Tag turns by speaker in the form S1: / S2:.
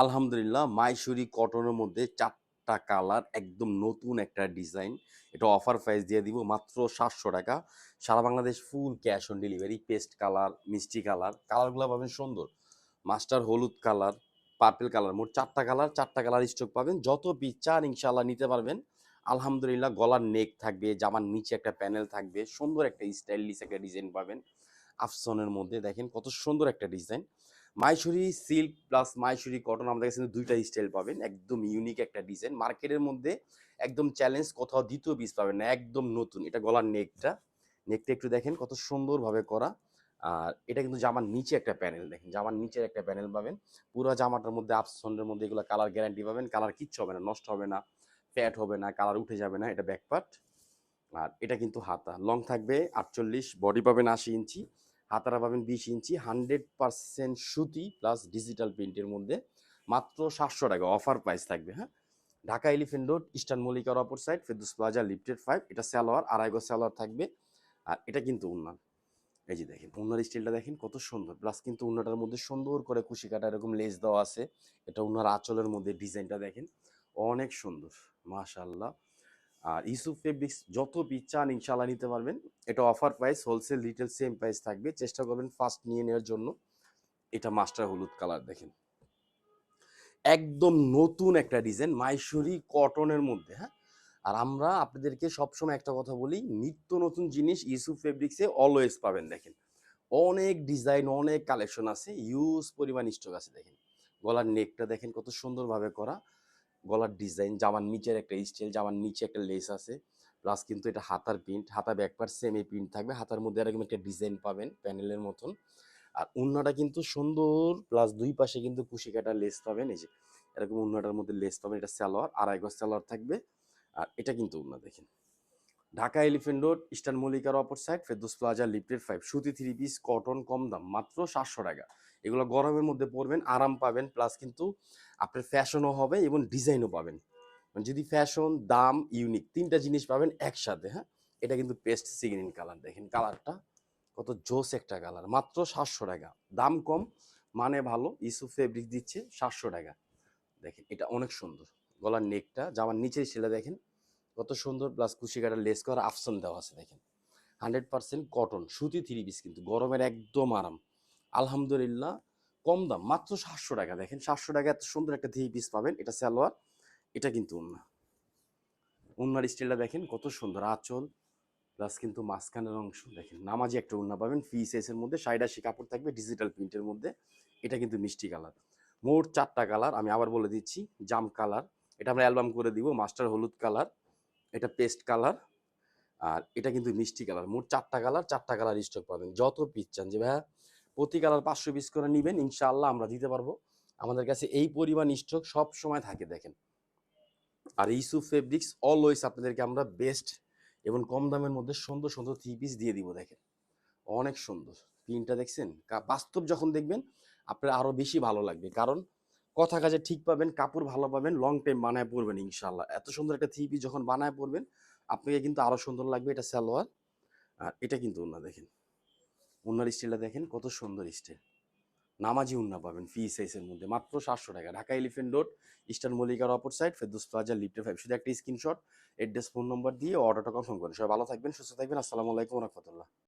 S1: আলহামদুলিল্লাহ, মাইসুরি কটনের মধ্যে ৪ টা কালার, একদম নতুন একটা ডিজাইন। এটা অফার প্রাইস দিয়ে দিব মাত্র ৳৭০০। সারা Bangladesh full cash on delivery. Paste colour, মিষ্টি কালার, কালারগুলো পাবেন সুন্দর। মাস্টার হলুদ কালার, পার্পল কালার, মোট ৪ টা কালার, ৪ টা কালার স্টক পাবেন। যত পিস চান ইনশাআল্লাহ নিতে পারবেন। আলহামদুলিল্লাহ, গলার নেক থাকবে, জামার নিচে একটা প্যানেল থাকবে, সুন্দর একটা স্টাইলিশ একটা ডিজাইন পাবেন। আফসনের মধ্যে দেখেন কত সুন্দর একটা design. Mysuri silk plus Mysuri cotton আমাদের কাছে কিন্তু ২ টা স্টাইল পাবেন। একদম ইউনিক একটা ডিজাইন। মার্কেটের মধ্যে একদম চ্যালেঞ্জ, কোথাও ২য় পিস পাবেন না। একদম নতুন। এটা গলার নেকটা। নেকটা একটু দেখেন কত সুন্দরভাবে করা। আর এটা কিন্তু জামার নিচে একটা প্যানেল দেখেন। জামার নিচের একটা প্যানেল পাবেন। পুরা জামাটার মধ্যে আফসনের মধ্যে এগুলো কালার গ্যারান্টি পাবেন। কালার কিচ্ছু হবে না, নষ্ট হবে না, ফ্যাড হবে না, কালার উঠে যাবে না। এটা ব্যাক পার্ট। আর এটা কিন্তু হাতা। লং থাকবে ৪৮, বডি পাবেন ৮০ ইঞ্চি। হাতাটা পাবেন ২০ ইঞ্চি। 100% সুতি প্লাস ডিজিটাল প্রিন্টের মধ্যে মাত্র ৳৭০০ অফার প্রাইস থাকবে, হ্যাঁ? ঢাকা এলিফ্যান্ট রোড, ইস্টার্ন মল্লিকার অপর সাইড, ফেরদৌস প্লাজা, লিফটেড 5। এটা সালোয়ার, আড়াই গজ সালোয়ার থাকবে। আর এটা কিন্তু ওড়না। এই যে দেখেন, ওড়নার স্টাইলটা দেখেন কত সুন্দর। প্লাস কিন্তু ওড়নাটার মধ্যে সুন্দর করে কুশি কাটা এরকম লেস দেওয়া আছে। এটা ওড়নার আঁচলের মধ্যে ডিজাইনটা দেখেন। অনেক সুন্দর। মাশাআল্লাহ। আর ইউসুফ ফেব্রিক্স যত পিস চান ইনশাআল্লাহ নিতে পারবেন। এটা offer price, wholesale retail same price থাকবে। চেষ্টা করবেন ফার্স্ট নিয়ে নেওয়ার জন্য। এটা মাস্টার হলুদ কালার দেখেন। একদম নতুন একটা ডিজাইন মাইসুরি কটনের মধ্যে, হ্যাঁ? আর আমরা আপনাদেরকে সবসময় একটা কথা বলি, নিত্য নতুন জিনিস ইউসুফ ফেব্রিক্সে অলওয়েজ পাবেন দেখেন। অনেক ডিজাইন, অনেক কালেকশন আছে, হিউজ পরিমাণ স্টক আছে দেখেন। গলার নেকটা দেখেন কত সুন্দরভাবে করা। গলার ডিজাইন, জামার নিচের একটা স্টাইল, জামার নিচে একটা লেস আছে। প্লাস কিন্তু এটা হাতার প্রিন্ট, হাতা ব্যাক পার্ট সেম এই প্রিন্ট থাকবে। হাতার মধ্যে এরকম একটা ডিজাইন পাবেন প্যানেলের মতন। আর ওড়নাটা কিন্তু সুন্দর, প্লাস ২ পাশে কিন্তু কুশি কাটা লেস পাবেন। এই যে এরকম ওড়নাটার মধ্যে লেস পাবেন। এটা সালোয়ার, আড়াই গজ সালোয়ার থাকবে। আর এটা কিন্তু ওড়না দেখেন। ঢাকা এলিফ্যান্ট রোড, ইস্টার্ন মল্লিকার অপর সাইড, ফেরদৌস প্লাজা, লিফটেড 5। সুতি 3 পিস কটন কম দাম মাত্র ৳৭০০। এগুলো গরমের মধ্যে পরবেন, আরাম পাবেন, প্লাস কিন্তু আপনার ফ্যাশনও হবে এবং ডিজাইনও পাবেন। মানে যদি ফ্যাশন, দাম, ইউনিক ৩ টা জিনিস পাবেন একসাথে, হ্যাঁ? এটা কিন্তু পেস্ট সি গ্রিন কালার দেখেন। কালারটা কত জোস একটা কালার। মাত্র ৳৭০০। দাম কম, মানে ভালো। ইউসুফ ফেব্রিক দিচ্ছে ৳৭০০। দেখেন এটা অনেক সুন্দর। গলার নেকটা, জামার নিচের সেলা দেখেন কত সুন্দর, প্লাস কুশি কাটা লেস করা আফসন দেওয়া আছে দেখেন। 100% কটন সুতি 3 পিস, কিন্তু গরমের একদম আরাম। আলহামদুলিল্লাহ, কম দাম মাত্র ৳৭০০। দেখেন ৳৭০০ এত সুন্দর একটা 3 পিস পাবেন। এটা সালোয়ার, এটা কিন্তু ওড়না। ওড়নার স্টাইলটা দেখেন কত সুন্দর। আঁচল প্লাস কিন্তু মাঝখানের অংশ দেখেন। নামাজি একটা ওড়না পাবেন ফ্রি সাইজের মধ্যে। ৬০-৮০ কাপড় থাকবে ডিজিটাল প্রিন্টের মধ্যে। এটা কিন্তু মিষ্টি কালার। মোট ৪ টা কালার আমি আবার বলে দিচ্ছি। জাম কালার, এটা আমরা অ্যালবাম করে দিব। মাস্টার হলুদ কালার, এটা পেস্ট কালার, আর এটা কিন্তু মিষ্টি কালার। মোট ৪ টা কালার, ৪ টা কালার স্টক পাবেন। যত পিস চান, যে ভাইয়া প্রতি কালার ৫০০ পিস করে নিবেন, ইনশাআল্লাহ আমরা দিতে পারবো। আমাদের কাছে এই পরিমাণ স্টক সব সময় থাকে দেখেন। আর ইউসুফ ফেব্রিক্স অলওয়েজ আপনাদেরকে আমরা বেস্ট এবং কম দামের মধ্যে সুন্দর সুন্দর 3 পিস দিয়ে দিব দেখেন। অনেক সুন্দর। প্রিন্টটা দেখছেন? বাস্তব যখন দেখবেন আপনার আরো বেশি ভালো লাগবে। কারণ কথা কাজে ঠিক পাবেন, কাপড় ভালো পাবেন, লং টাইম বানায় পড়বেন ইনশাআল্লাহ। এত সুন্দর একটা 3 পিস যখন বানায় পড়বেন, আপনাকে কিন্তু আরো সুন্দর লাগবে। এটা সালোয়ার, আর এটা কিন্তু ওড়না দেখেন। ওড়নার স্টাইলটা দেখেন কত সুন্দর স্টাইল। নামাজি ওড়না পাবেন ফ্রি সাইজের মধ্যে মাত্র ৳৭০০। ঢাকা এলিফ্যান্ট রোড, ইস্টার্ন মল্লিকার অপর সাইড, ফেরদৌস প্লাজা, লিফটেড 5। শুধু একটা স্ক্রিনশট, অ্যাড্রেস, ফোন নম্বর দিয়ে অর্ডারটা কনফার্ম করেন। সবাই ভালো থাকবেন, সুস্থ থাকবেন। আসসালামু আলাইকুম ওয়া রাহমাতুল্লাহ।